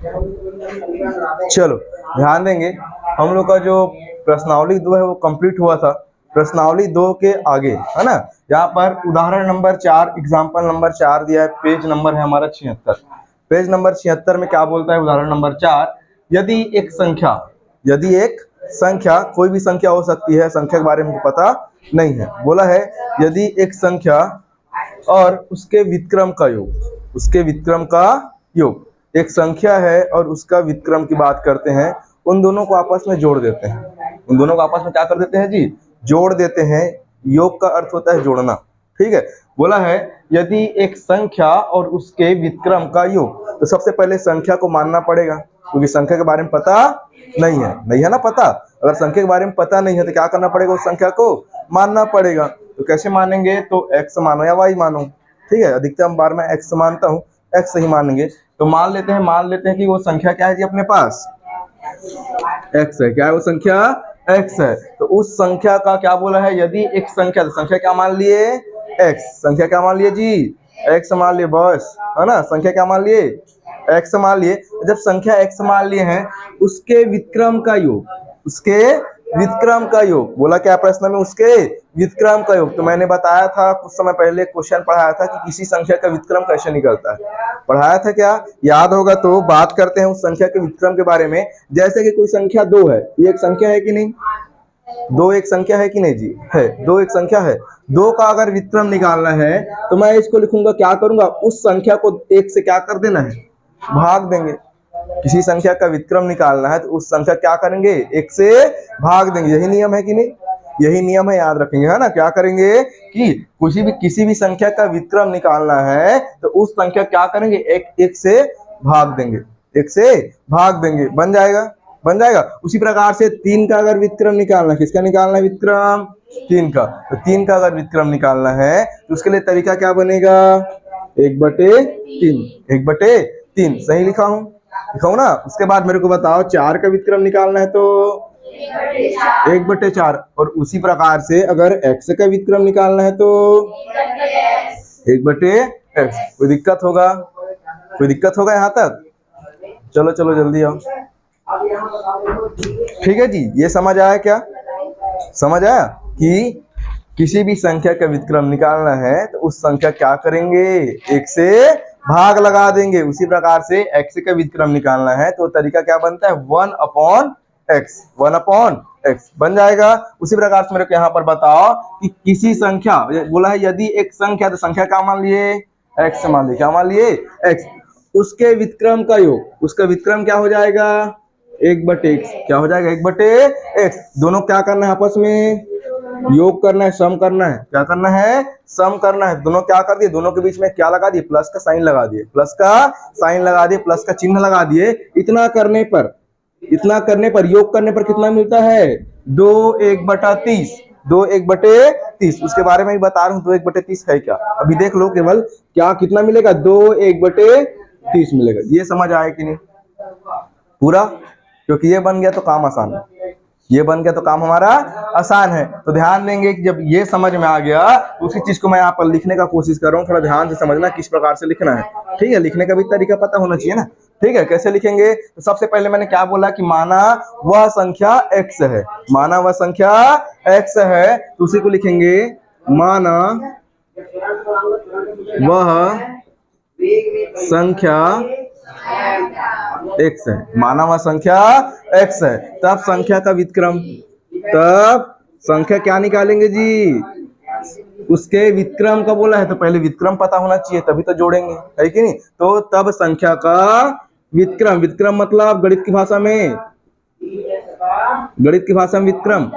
चलो ध्यान देंगे, हम लोग का जो प्रश्नावली 2 है वो कंप्लीट हुआ था। प्रश्नावली 2 के आगे है ना, यहाँ पर उदाहरण नंबर 4, एग्जाम्पल नंबर 4 दिया है, पेज नंबर है हमारा 76। पेज नंबर 76 में क्या बोलता है उदाहरण नंबर 4, यदि एक संख्या कोई भी संख्या हो सकती है, संख्या के बारे में पता नहीं है, बोला है यदि एक संख्या और उसके व्युत्क्रम का योग, एक संख्या है और उसका व्युत्क्रम की बात करते हैं, उन दोनों को आपस में जोड़ देते हैं। उन दोनों को आपस में क्या कर देते हैं जी, जोड़ देते हैं। योग का अर्थ होता है जोड़ना, ठीक है। बोला है यदि एक संख्या और उसके व्युत्क्रम का योग, तो सबसे पहले संख्या को मानना पड़ेगा, क्योंकि संख्या के बारे में पता नहीं है ना पता। अगर संख्या के बारे में पता नहीं है तो क्या करना पड़ेगा, उस संख्या को मानना पड़ेगा। तो कैसे मानेंगे, तो x मानो या y मानो, ठीक है। अधिकतम बार मैं x मानता हूँ, x ही मानेंगे। तो मान लेते हैं कि वो संख्या क्या है जी अपने पास, x है। क्या है वो संख्या, x है। तो उस संख्या का क्या बोला है, यदि एक संख्या, तो संख्या क्या मान लिए, x। संख्या क्या मान लिए जी, x मान लिए, बस है ना। संख्या क्या मान लिए, x मान लिए। जब संख्या x मान लिए हैं, उसके व्युत्क्रम का योग बोला क्या प्रश्न में, उसके व्युत्क्रम का योग। तो मैंने बताया था कुछ समय पहले, क्वेश्चन पढ़ाया था कि किसी संख्या का व्युत्क्रम कैसे निकलता है, पढ़ाया था क्या, याद होगा। तो बात करते हैं उस संख्या के व्युत्क्रम के बारे में। जैसे कि कोई संख्या 2 है, ये एक संख्या है कि नहीं, 2 एक संख्या है कि नहीं जी, है। 2 एक संख्या है। 2 का अगर व्युत्क्रम निकालना है तो मैं इसको लिखूंगा, क्या करूंगा, उस संख्या को 1 से क्या कर देना है, भाग देंगे। किसी संख्या का व्युत्क्रम निकालना है तो उस संख्या क्या करेंगे, 1 से भाग देंगे। यही नियम है कि नहीं, यही नियम है, याद रखेंगे है ना। क्या करेंगे कि किसी भी संख्या का व्युत्क्रम निकालना है तो उस संख्या क्या करेंगे, 1 से भाग देंगे, 1 से भाग देंगे, बन जाएगा। उसी प्रकार से 3 का अगर व्युत्क्रम निकालना है, किसका निकालना है व्युत्क्रम, 3 का। तो 3 का अगर व्युत्क्रम निकालना है तो उसके लिए तरीका क्या बनेगा, 1/3, 1/3 सही लिखाऊं ना। उसके बाद मेरे को बताओ 4 का व्युत्क्रम निकालना है तो 1/4, और उसी प्रकार से अगर x का व्युत्क्रम निकालना है तो 1/x। कोई दिक्कत होगा यहाँ तक, चलो जल्दी आओ। ठीक है जी, ये समझ आया क्या, समझ आया कि किसी भी संख्या का व्युत्क्रम निकालना है तो उस संख्या क्या करेंगे, 1 से भाग लगा देंगे। उसी प्रकार से x का व्युत्क्रम निकालना है तो तरीका क्या बनता है, 1/x बन जाएगा। उसी प्रकार से मेरे को यहाँ पर बताओ कि किसी संख्या, बोला है यदि एक संख्या, तो संख्या क्या मान लिए, x मान लिए, क्या मान लिए, x। उसके व्युत्क्रम का योग, उसका व्युत्क्रम क्या हो जाएगा, 1/x, क्या हो जाएगा, 1/x। दोनों क्या करना है, आपस में योग करना है, सम करना है। क्या करना है, सम करना है। दोनों क्या कर दिए, दोनों के बीच में क्या लगा दिए, प्लस का साइन लगा दिए, प्लस का चिन्ह लगा दिए। इतना करने पर योग करने पर कितना मिलता है, 2/1/30, 2/1/30। उसके बारे में भी बता रहा हूँ, 2/1/30 है क्या, अभी देख लो केवल, क्या कितना मिलेगा, 2/1/30 मिलेगा। ये समझ आया कि नहीं पूरा, क्योंकि ये बन गया तो काम आसान है, ये बन गया तो काम हमारा आसान है। तो ध्यान देंगे कि जब ये समझ में आ गया तो उसी चीज को मैं यहाँ पर लिखने का कोशिश कर रहा हूँ। थोड़ा ध्यान से समझना किस प्रकार से लिखना है, ठीक है। लिखने का भी तरीका पता होना चाहिए ना, ठीक है। कैसे लिखेंगे, तो सबसे पहले मैंने क्या बोला कि माना वह संख्या x है, माना वह संख्या x है, तो उसी को लिखेंगे माना वह संख्या x है, माना वह संख्या x है। तब संख्या का व्युत्क्रम, तब संख्या क्या निकालेंगे जी, उसके व्युत्क्रम का बोला है तो पहले व्युत्क्रम पता होना चाहिए, तभी तो जोड़ेंगे, है कि नहीं। तो तब संख्या का व्युत्क्रम, व्युत्क्रम मतलब गणित की भाषा में व्युत्क्रम,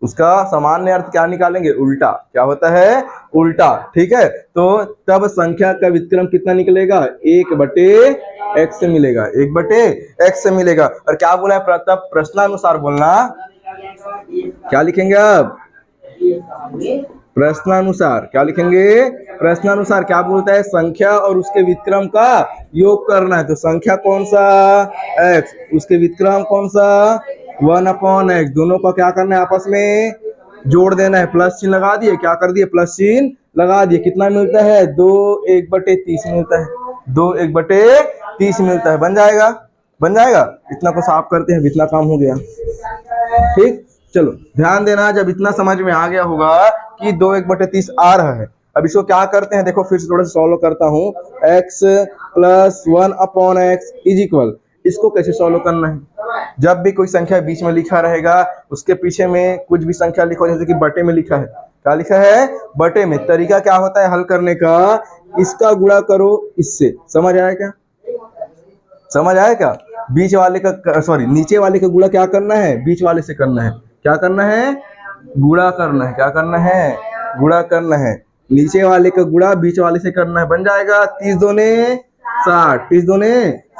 उसका सामान्य अर्थ क्या निकालेंगे, उल्टा। क्या होता है, उल्टा, ठीक है। तो तब संख्या का व्युत्क्रम कितना निकलेगा, 1/x से मिलेगा, 1/x से मिलेगा। और क्या बोला है, तब प्रश्नानुसार बोलना, क्या लिखेंगे अब, प्रश्नानुसार। क्या लिखेंगे, प्रश्नानुसार। क्या बोलता है, संख्या और उसके व्युत्क्रम का योग करना है। तो संख्या कौन सा, x, उसके व्युत्क्रम कौन सा, 1/x। दोनों का क्या करना है, आपस में जोड़ देना है। प्लस चिन्ह लगा दिए, क्या कर दिए, प्लस चिन्ह लगा दिए। कितना मिलता है, 2/1/30 मिलता है, 2/1/30 30 मिलता है। बन जाएगा, बन जाएगा। इतना को साफ करते हैं, इतना काम हो गया। ठीक, चलो ध्यान देना, जब इतना समझ में आ गया होगा कि 2/1/30 आ रहा है, अब इसको क्या करते हैं, देखो फिर से थोड़ा सा सॉल्व करता हूँ। x plus 1/x is equal, इसको कैसे सॉल्व करना है, जब भी कोई संख्या बीच में लिखा रहेगा उसके पीछे में कुछ भी संख्या लिखो, जैसे कि बटे में लिखा है, क्या लिखा है, बटे में। तरीका क्या होता है हल करने का, इसका गुणा करो इससे। समझ आया क्या, समझ आया क्या। बीच वाले का सॉरी नीचे वाले का गुणा क्या करना है, बीच वाले से करना है। क्या करना है, गुणा करना है। क्या करना है, गुणा करना है। नीचे वाले का गुणा बीच वाले से करना है। बन जाएगा 30 दूने 60, 30 दूने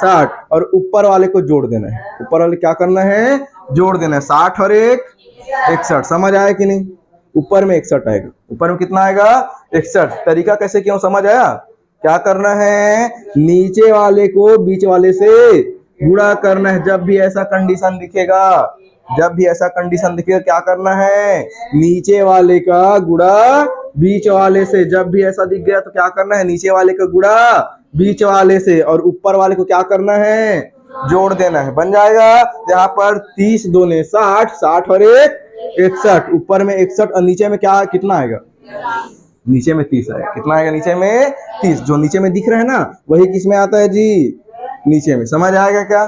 60, और ऊपर वाले को जोड़ देना है। ऊपर वाले क्या करना है, जोड़ देना है। 60 और 1 61। समझ आया कि नहीं, ऊपर में 61 आएगा। ऊपर में कितना आएगा, 61। तरीका कैसे क्यों, समझ आया। क्या करना है, नीचे वाले को बीच वाले से गुणा करना है। जब भी ऐसा कंडीशन दिखेगा, जब भी ऐसा कंडीशन दिखेगा, क्या करना है, नीचे वाले का गुणा बीच वाले से। जब भी ऐसा दिख गया तो क्या करना है, नीचे वाले का गुणा बीच वाले से, और ऊपर वाले को क्या करना है, जोड़ देना है। बन जाएगा यहाँ पर 30 दूने 60, 60 और 1 61। ऊपर में 61 और नीचे में क्या, कितना आएगा, नीचे में 30 आएगा। कितना आएगा, नीचे में 30। जो नीचे में दिख रहा है ना, वही किस में आता है जी, नीचे में। समझ आएगा क्या,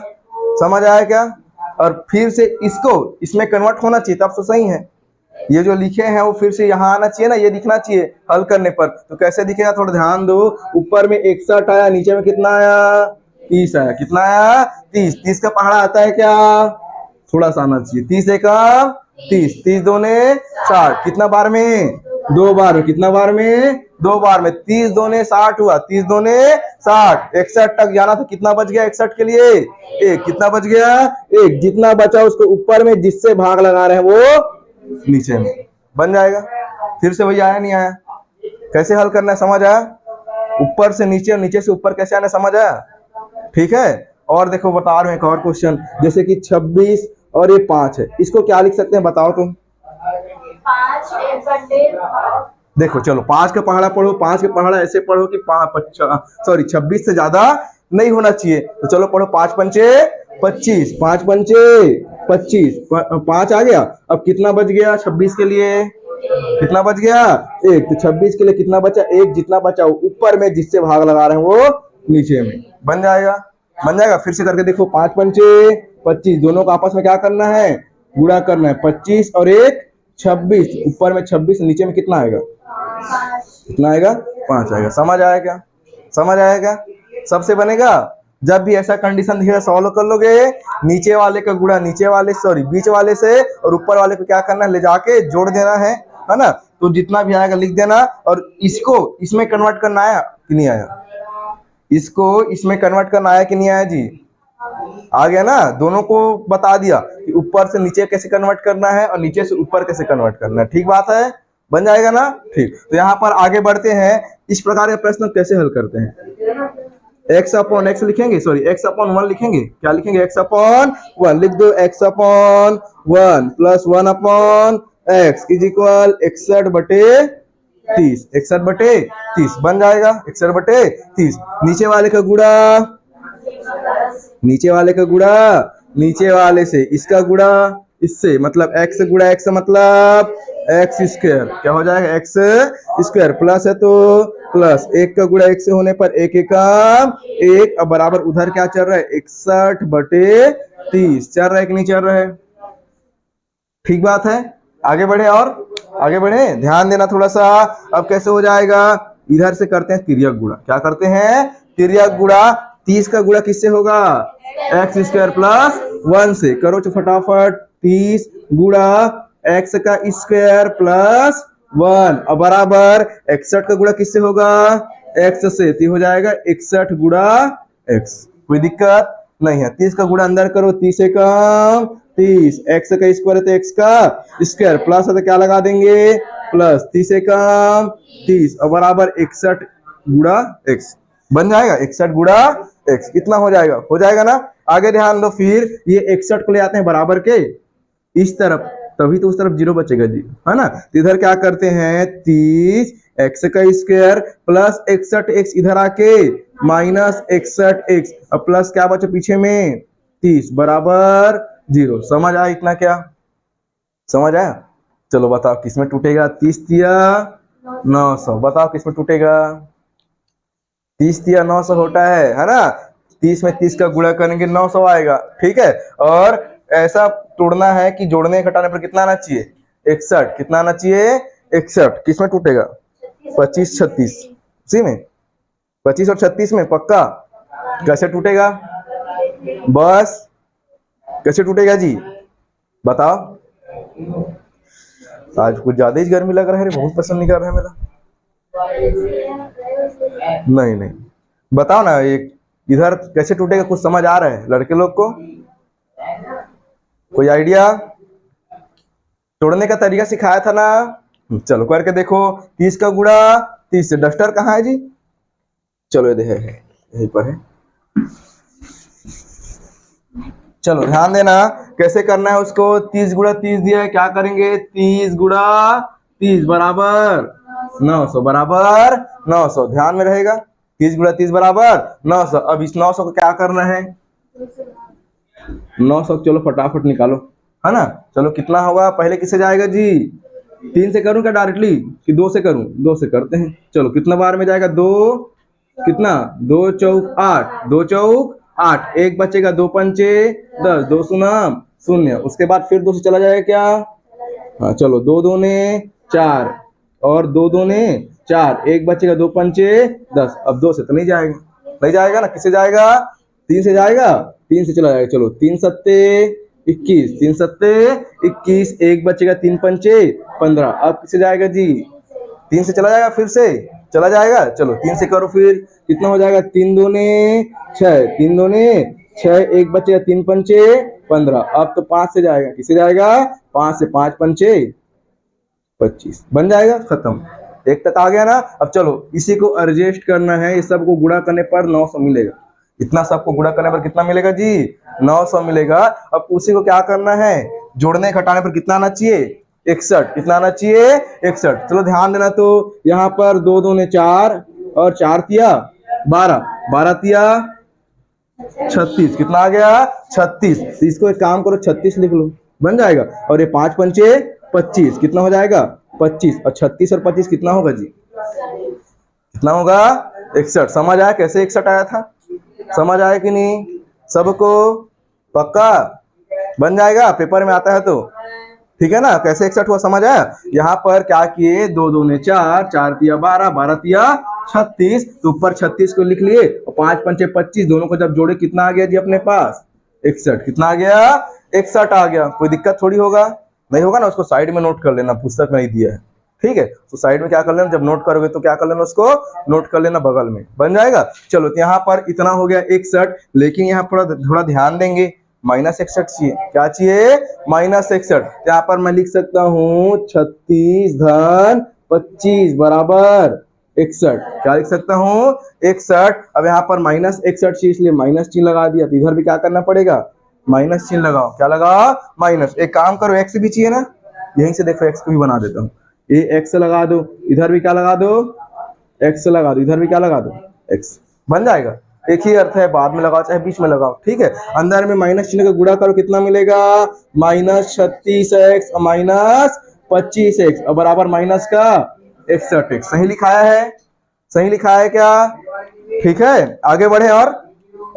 समझ आया क्या। और फिर से इसको इसमें कन्वर्ट होना चाहिए, तब तो सही है। ये जो लिखे हैं वो फिर से यहाँ आना चाहिए ना, ये दिखना चाहिए हल करने पर। तो कैसे दिखेगा, थोड़ा ध्यान दो। ऊपर में 61 आया, नीचे में कितना आया, 30 आया। कितना आया, 30। 30 का पहाड़ा आता है क्या, थोड़ा सा आना चाहिए। 30 एकम 30, 30 दूने 60। कितना बार में, 2 बार में। कितना बार में, 2 बार में। 30 दूने 60 हुआ, 30 दूने 60। 61 तक जाना था, कितना बच गया 61 के लिए, 1। कितना बच गया, 1। जितना बचा उसको ऊपर में जिससे भाग लगा रहे हैं वो नीचे में। बन जाएगा। फिर से वही आया, नहीं आया, कैसे हल करना है, समझ आया। ऊपर से नीचे और नीचे से ऊपर कैसे आना, समझ आया। ठीक है, और देखो बता रहे हैं एक और क्वेश्चन, जैसे कि 26 और ये 5 है, इसको क्या लिख सकते हैं, बताओ तुम। 5 देखो चलो 5 का पहाड़ा पढ़ो। 5 का पहाड़ा ऐसे पढ़ो कि 26 से ज्यादा नहीं होना चाहिए। तो चलो पढ़ो, 5 पंचे 25, 5 पंचे 25, 5 आ गया। अब कितना बच गया 26 के लिए, कितना बच गया, 1। तो 26 के लिए कितना बचा, 1। जितना बचा ऊपर में जिससे भाग लगा रहे हैं वो नीचे में। बन जाएगा, बन जाएगा। फिर से करके देखो, 5 पंचे 25, दोनों को आपस में क्या करना है, गुणा करना है। 25 और 1 26। ऊपर में 26, नीचे में कितना आएगा, कितना आएगा, 5 आएगा। समझ आया क्या, समझ आया क्या। सबसे बनेगा, जब भी ऐसा कंडीशन दिखेगा सॉल्व कर लोगे। नीचे वाले का गुणा नीचे वाले सॉरी बीच वाले से, और ऊपर वाले को क्या करना है, ले जाके जोड़ देना है ना। तो जितना भी आएगा लिख देना। और इसको इसमें कन्वर्ट करना आया कि नहीं आया, इसको इसमें कन्वर्ट करना आया कि नहीं आया जी, आ गया ना। दोनों को बता दिया कि ऊपर से नीचे कैसे कन्वर्ट करना है और नीचे से ऊपर कैसे कन्वर्ट करना है। ठीक बात है, बन जाएगा ना। ठीक, तो यहाँ पर आगे बढ़ते हैं। इस प्रकार के प्रश्न कैसे हल करते हैं, x अपॉन x लिखेंगे, सॉरी x अपॉन 1 लिखेंगे। क्या लिखेंगे, x अपॉन 1 लिख दो। x upon 1 plus 1 upon x is equal 61 बटे 30। 61 बटे 30 बन जाएगा, 61 बटे 30। नीचे वाले का गुणा, नीचे वाले का गुणा नीचे वाले से, इसका गुणा इससे, मतलब x गुणा x मतलब x स्क्वायर। क्या हो जाएगा, x स्क्वायर। प्लस है तो प्लस, 1 का गुणा 1 से होने पर 1 एकम 1। अब बराबर उधर क्या चल रहा है, 61 बटे 30 चल रहा है कि नहीं चल रहा है। ठीक बात है, आगे बढ़े और आगे बढ़े, ध्यान देना थोड़ा सा। अब कैसे हो जाएगा, इधर से करते हैं तिर्यक गुणा। क्या करते हैं, तिर्यक गुणा। 30 का गुणा किससे होगा, एक्स स्क्वायर प्लस 1 से। करो फटाफट, 30 गुणा एक्स का स्क्वायर प्लस 1 और बराबर 61 का गुणा किससे होगा, एक्स से। तो हो जाएगा 61 गुणा एक्स। कोई दिक्कत नहीं है। 30 का गुणा अंदर करो, 30 से कम 30, एक्स का स्क्वायर है तो एक्स का स्क्वायर, प्लस है तो क्या लगा देंगे, प्लस 30 से कम 30 और बराबर 61 गुणा एक्स। बन जाएगा 61 गुणा एक्स। कितना हो जाएगा ना। आगे ध्यान दो, फिर ये 61 को ले आते हैं बराबर के इस तरफ, तभी तो उस तरफ 0 बचेगा जी, है ना। तो इधर क्या करते हैं, 30 एक्स का स्क्वायर प्लस 61 एक्स इधर आके -61x, अब प्लस क्या बचे पीछे में 30 बराबर 0। समझ आया इतना? क्या समझ आया? चलो बताओ किसमें टूटेगा? 30 दिया 900, बताओ किसमें टूटेगा? 30 दिया 900 होता है ना? 30 में 30 का गुणा करेंगे 900 आएगा, ठीक है। और ऐसा तोड़ना है कि जोड़ने घटाने पर कितना आना चाहिए? 61। कितना आना चाहिए? 61। किसमें टूटेगा? 25 36, उसी में 25 और 36 में पक्का। कैसे टूटेगा? बस कैसे टूटेगा जी, बताओ। आज कुछ ज्यादा ही गर्मी लग रहा है, बहुत पसंद नहीं कर रहा है मेरा। नहीं नहीं, बताओ ना, एक इधर कैसे टूटेगा? कुछ समझ आ रहा है लड़के लोग को? कोई आइडिया? तोड़ने का तरीका सिखाया था ना, चलो करके देखो। 30 का गुणा 30 से, डस्टर कहाँ है जी? चलो ये है यहीं पर है। चलो ध्यान देना कैसे करना है उसको। 30 गुणा 30 दिया है, क्या करेंगे? 30 गुणा 30 बराबर 900, बराबर 900, ध्यान में रहेगा। 30 गुणा 30 बराबर 900। अब इस 900 को क्या करना है? 900 चलो फटाफट निकालो, है ना। चलो कितना होगा? पहले किससे जाएगा जी? 3 से करूं क्या डायरेक्टली, कि 2 से करूं? 2 से करते हैं। चलो कितना बार में जाएगा? 2 कितना? 2 चौक 8, 2 चौक 8, एक बचेगा 2 पंचे 10, 2 शून्य 0। उसके बाद फिर 2 से चला जाएगा क्या? हाँ चलो, 2 दूने 4 और 2 दूने 4, एक बचेगा 2 पंचे 10। अब 2 से तो नहीं जाएगा, नहीं जाएगा ना। किससे जाएगा? 3 से जाएगा, 3 से चला जाएगा। चलो 3 सत्ते 21, 3 सत्ते 21, एक बचेगा 3 पंचे 15। अब किससे जाएगा जी? 3 से चला जाएगा, फिर से चला जाएगा। चलो 3 से करो, फिर कितना हो जाएगा? 3 दूने 6, 3 दूने 6, एक बचेगा 3 पंचे 15। अब तो 5 से जाएगा, किससे जाएगा? 5 से, 5 पंचे 25, बन जाएगा, खत्म। एक तक आ गया ना। अब चलो इसी को एडजस्ट करना है, इस सब को गुणा करने पर 900 मिलेगा। इतना सबको गुणा करने पर कितना मिलेगा जी? 900 मिलेगा। अब उसी को क्या करना है? जोड़ने घटाने पर कितना आना चाहिए? 61। कितना आना चाहिए? 61। चलो ध्यान देना, तो यहाँ पर 2 दूने 4 और 4 तिया 12, 12 तिया 36, कितना आ गया? 36। तो इसको एक काम करो, 36 लिख लो, बन जाएगा। और ये 5 पंचे 25, कितना हो जाएगा? 25। और 36 और 25 कितना होगा जी? कितना होगा? 61। समझ आया कैसे 61 आया था? समझ आया कि नहीं सबको? पक्का बन जाएगा, पेपर में आता है तो, ठीक है ना। कैसे 61 हुआ समझ आया? यहाँ पर क्या किए? 2 दूने 4, 4 तिया 12, 12 तिया 36, तो ऊपर 36 को लिख लिए और 5 पंचे 25, दोनों को जब जोड़े कितना आ गया जी अपने पास? 61। कितना आ गया? 61 आ गया। कोई दिक्कत थोड़ी होगा, नहीं होगा ना। उसको साइड में नोट कर लेना, पुस्तक में ही दिया है, ठीक है। तो साइड में क्या कर लेना, जब नोट करोगे तो क्या कर लेना, उसको नोट कर लेना बगल में, बन जाएगा। चलो तो यहाँ पर इतना हो गया 61, लेकिन यहाँ पर थोड़ा ध्यान देंगे, -61 चाहिए। क्या चाहिए? -61। यहाँ पर मैं लिख सकता हूँ 36 धन 25 बराबर 61। क्या लिख सकता हूँ? 61। अब यहाँ पर -61 चाहिए, इसलिए माइनस चिन्ह लगा दिया। तो इधर भी क्या करना पड़ेगा? माइनस चिन्ह लगाओ। क्या लगाओ? माइनस। एक काम करो, एक्स भी चाहिए ना, यहीं से देखो एक्स को भी बना देता हूँ। ये एक्स लगा दो, इधर भी क्या लगा दो? एक्स लगा दो, इधर भी क्या लगा दो? एक्स, बन जाएगा। एक ही अर्थ है, बाद में लगाओ चाहे बीच में लगाओ, ठीक है। अंदर में माइनस चिन्ह का गुणा करो, कितना मिलेगा? -36x -25x और बराबर माइनस का 61x। सही लिखाया है? सही लिखा है क्या? ठीक है, आगे बढ़े और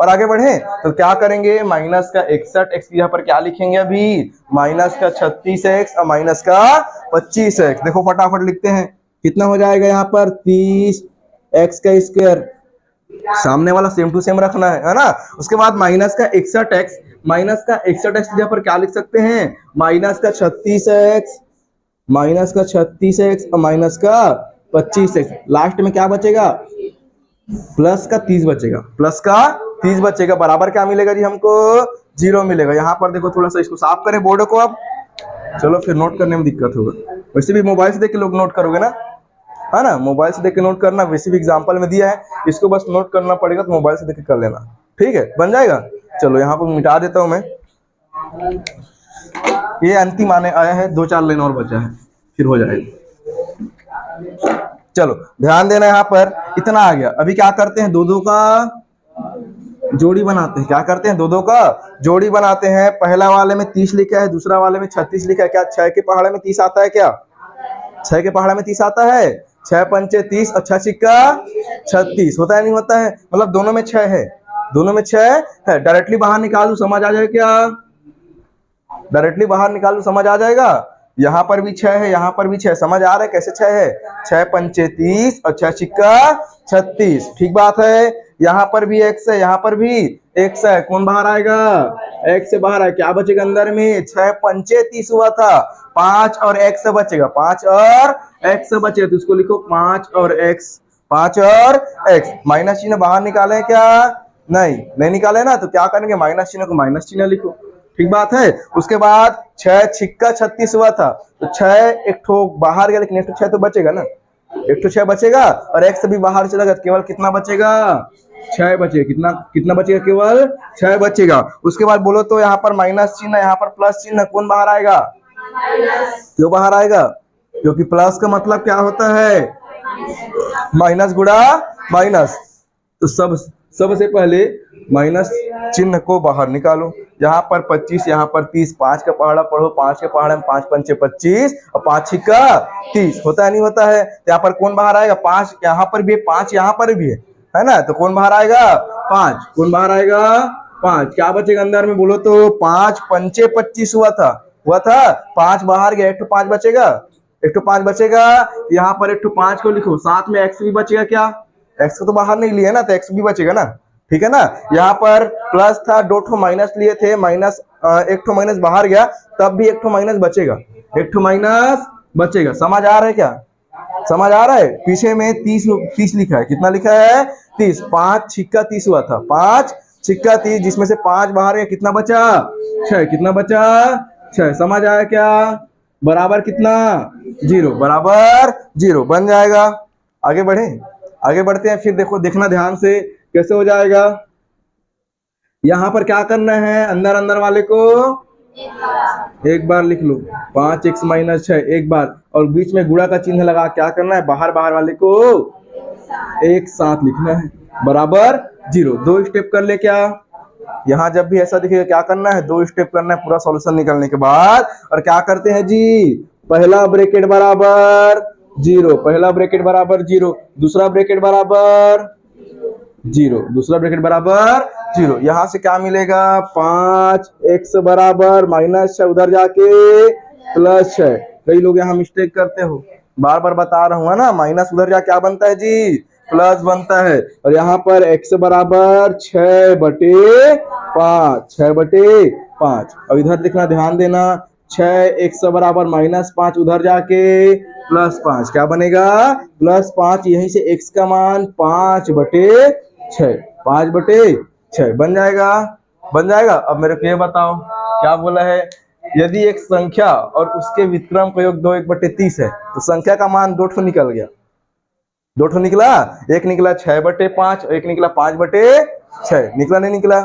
आगे बढ़े तो क्या करेंगे? माइनस का 61x यहाँ पर क्या लिखेंगे अभी? माइनस का 36x और माइनस का 25x। देखो फटाफट लिखते हैं, कितना हो जाएगा यहाँ पर? 30x का स्क्वायर, सामने वाला सेम टू सेम रखना है ना। उसके बाद माइनस का 61x, माइनस का 61x यहाँ पर क्या लिख सकते हैं? माइनस का 36x, माइनस का 36x और माइनस का 25x। लास्ट में क्या बचेगा? प्लस का 30 बचेगा, प्लस का 30 बचेगा, बराबर क्या मिलेगा जी हमको? 0 मिलेगा। यहाँ पर देखो, थोड़ा सा इसको साफ करें बोर्ड को अब, चलो फिर नोट करने में दिक्कत होगा। वैसे भी मोबाइल से देख के लोग नोट करोगे ना, है ना। मोबाइल से देख के नोट करना, वैसे भी एग्जाम्पल में दिया है, इसको बस नोट करना पड़ेगा, तो मोबाइल से देख के कर लेना, ठीक है, बन जाएगा। चलो यहाँ पर मिटा देता हूँ मैं, ये अंतिम आने आया है, 2-4 लाइन और बचा है, फिर हो जाएगा। चलो ध्यान देना, यहाँ पर इतना आ गया। अभी क्या करते हैं, दो दो का जोड़ी बनाते हैं। क्या करते हैं, दो दो का जोड़ी बनाते हैं। पहला वाले में 30 लिखा है, दूसरा वाले में 36 लिखा है। क्या 6 के पहाड़े में 30 आता है? क्या 6 के पहाड़े में 30 आता है? 6 पंचे 30 और 6 सिक्का 36 होता है, नहीं होता है? मतलब दोनों में 6 है, दोनों में 6 है। डायरेक्टली बाहर निकाल दू, समझ आ जाएगा क्या? डायरेक्टली बाहर निकाल दू, समझ आ जाएगा। यहाँ पर भी 6 है, यहाँ पर भी 6, समझ आ रहा है कैसे 6 है? 6 पंचे 30 और 6 सिक्का 36, ठीक बात है। यहाँ पर भी x है, यहाँ पर भी x है। कौन बाहर आएगा? x से बाहर है। क्या बचेगा अंदर में? 6 पंचे 30 हुआ था, 5 और x बचेगा, 5 और x बचेगा, तो इसको लिखो 5 और x, 5 और x। माइनस चिन्ह बाहर निकाले क्या? नहीं निकाले ना, तो क्या करेंगे, माइनस चिन्ह को माइनस चिन्ह लिखो, ठीक बात है। उसके बाद 6 छिक्का 36 हुआ था, तो 6 एक ठो बाहर गया, लेकिन एक ठो 6 तो बचेगा ना, एक ठो 6 बचेगा, और x भी बाहर चला गया, केवल कितना बचेगा? 6 बचेगा। कितना बचेगा? केवल 6 बचेगा। उसके बाद बोलो तो यहाँ पर माइनस चिन्ह, यहाँ पर प्लस चिन्ह, कौन बाहर आएगा? क्यों बाहर आएगा? क्योंकि प्लस का मतलब क्या होता है? माइनस गुणा माइनस। तो सबसे पहले माइनस चिन्ह को बाहर निकालो। यहाँ पर 25, यहाँ पर 30, 5 का पहाड़ा पढ़ो, 5 के पहाड़े में 5 पंचे 25 और 5 छिक्का 30, होता है, नहीं होता है? यहाँ पर कौन बाहर आएगा? 5 यहाँ पर भी है, 5 यहाँ पर भी है ना, तो कौन बाहर आएगा? 5। कौन बाहर आएगा? 5। क्या बचेगा अंदर में बोलो तो? 5 पंचे 25 हुआ था, 5 बाहर गया, एक 5 बचेगा, एक 5 बचेगा। यहाँ पर एक 5 को लिखो, साथ में x भी बचेगा। क्या x को तो बाहर नहीं लिया ना, तो x भी बचेगा ना, ठीक है ना। यहाँ पर प्लस था, 2 ठो माइनस लिए थे, माइनस एक ठो माइनस बाहर गया, तब भी एक ठो माइनस बचेगा, एक ठो माइनस बचेगा। समझ आ रहा है क्या? समझ आ रहा है? पीछे में 30 लिखा है, कितना लिखा है? 30। 5 छिक्का 30 हुआ था, 5 छिक्का 30, जिसमें से 5 बाहर गया, कितना बचा? 6। कितना बचा? 6। समझ आया क्या? बराबर कितना? 0, बराबर 0 बन जाएगा। आगे बढ़े, आगे बढ़ते हैं, फिर देखो, देखना ध्यान से कैसे हो जाएगा। यहां पर क्या करना है, अंदर अंदर वाले को एक बार लिख लो, 5x माइनस 6 एक बार, और बीच में गुणा का चिन्ह लगा क्या करना है, बाहर बाहर वाले को एक साथ लिखना है, बराबर 0। 2 स्टेप कर ले क्या? यहाँ जब भी ऐसा दिखेगा क्या करना है? 2 स्टेप करना है पूरा सॉल्यूशन निकलने के बाद। और क्या करते हैं जी, पहला ब्रैकेट बराबर 0, पहला ब्रैकेट बराबर 0, दूसरा ब्रैकेट बराबर 0, दूसरा ब्रैकेट बराबर 0। यहाँ से क्या मिलेगा? 5x बराबर माइनस 6, उधर जाके प्लस 6। कई लोग यहाँ मिस्टेक करते हो, बार बार बता रहा हूँ ना, माइनस उधर जा क्या बनता है जी? प्लस बनता है। और यहाँ पर x बराबर 6/5, 6/5। अब इधर देखना, ध्यान देना, 6x बराबर -5, उधर जाके +5, क्या बनेगा? +5। यहीं से x का मान 5/6, 5/6 बन जाएगा, बन जाएगा। अब मेरे को ये बताओ, क्या बोला है? यदि एक संख्या और उसके व्युत्क्रम का योग 2 1/30 है, तो संख्या का मान 2 ठो निकल गया, 2 ठो निकला, एक निकला 6/5 और एक निकला 5/6, निकला नहीं निकला?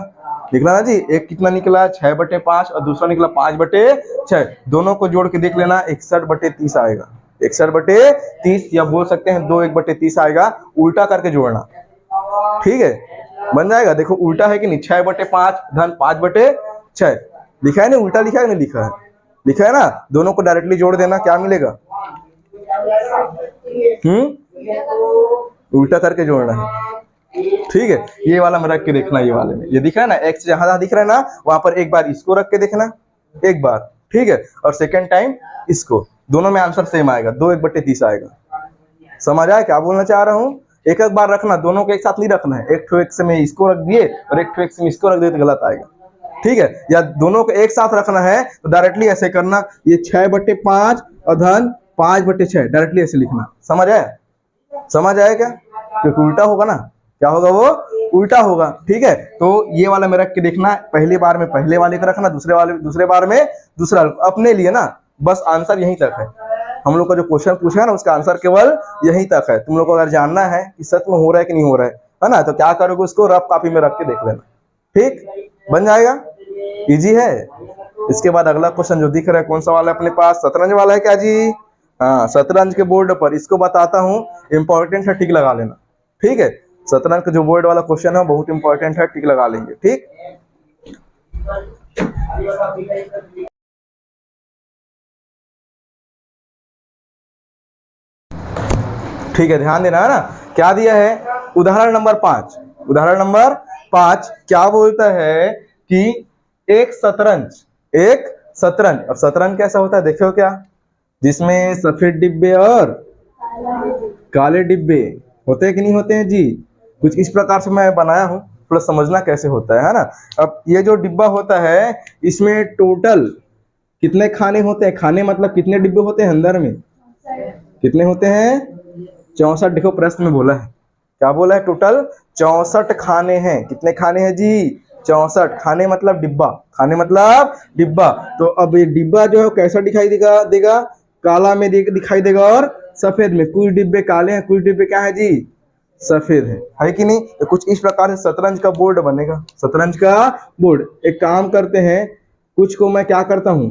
निकला ना जी। एक कितना निकला? 6/5 और दूसरा निकला 5/6। दोनों को जोड़ के देख लेना, 61/30 आएगा, 61/30, या बोल सकते हैं 2 1/30 आएगा। उल्टा करके जोड़ना, ठीक है, बन जाएगा। देखो उल्टा है कि नहीं, 6/5 धन 5/6 लिखा है ना, उल्टा लिखा है नहीं लिखा है? लिखा है ना। दोनों को डायरेक्टली जोड़ देना, क्या मिलेगा? उल्टा करके जोड़ना है, ठीक है। ये वाला में रख के देखना, ये वाले में ये दिख रहा है ना, x जहां दिख रहा है ना, वहां पर एक बार इसको रख के देखना, एक बार, ठीक है, और सेकेंड टाइम इसको। दोनों में आंसर सेम आएगा, 2 1/30 आएगा। समझ आया क्या बोलना चाह रहा हूँ? एक एक बार रखना, दोनों को एक साथ नहीं रखना है। एक ठो x में इसको रख दिए और एक ठो x में इसको रख दिए तो गलत आएगा, ठीक है। या दोनों को एक साथ रखना है तो डायरेक्टली ऐसे करना, ये 6/5 और धन 5/6, डायरेक्टली ऐसे लिखना। समझ आया? समझ आया क्या? क्योंकि उल्टा होगा ना, क्या होगा? वो उल्टा होगा, ठीक है। तो ये वाला में रख के देखना, पहली बार में पहले वाले को रखना, दूसरे बार में दूसरा, अपने लिए ना। बस आंसर यहीं तक है। हम लोग का जो क्वेश्चन पूछा है ना, उसका आंसर केवल यहीं तक है। तुम लोग को अगर जानना है कि सच में हो रहा है कि नहीं हो रहा है ना, तो क्या करोगे, उसको रफ कॉपी में रख के देख लेना, ठीक, बन जाएगा। इजी है। इसके बाद अगला क्वेश्चन जो दिख रहा है, कौन सा वाला है अपने पास? शतरंज वाला है क्या जी? हाँ, शतरंज के बोर्ड पर इसको बताता हूँ, इंपॉर्टेंट है, टिक लगा लेना। ठीक है, शतरंज का जो बोर्ड वाला क्वेश्चन है बहुत इंपॉर्टेंट है, टिक लगा लेंगे। ठीक, ठीक है, ध्यान देना है ना। क्या दिया है, उदाहरण नंबर 5। उदाहरण नंबर 5 क्या बोलता है कि एक शतरंज, एक शतरंज। अब शतरंज कैसा होता है देखो क्या, जिसमें सफेद डिब्बे और काले डिब्बे होते हैं कि नहीं होते हैं जी। कुछ इस प्रकार से मैं बनाया हूं, थोड़ा समझना कैसे होता है ना। अब ये जो डिब्बा होता है इसमें टोटल कितने खाने होते हैं, खाने मतलब कितने डिब्बे होते हैं अंदर में, कितने होते हैं, 64। देखो प्रश्न में बोला है, क्या बोला है, टोटल 64 खाने हैं। कितने खाने हैं जी, 64। खाने मतलब डिब्बा, खाने मतलब डिब्बा। तो अब ये डिब्बा जो है कैसा दिखाई देगा, काला में दिखाई देगा और सफेद में। कुछ डिब्बे काले हैं, कुछ डिब्बे क्या है जी, सफेद है कि नहीं। तो कुछ इस प्रकार से शतरंज का बोर्ड बनेगा, शतरंज का बोर्ड। एक काम करते हैं, कुछ को मैं क्या करता हूं,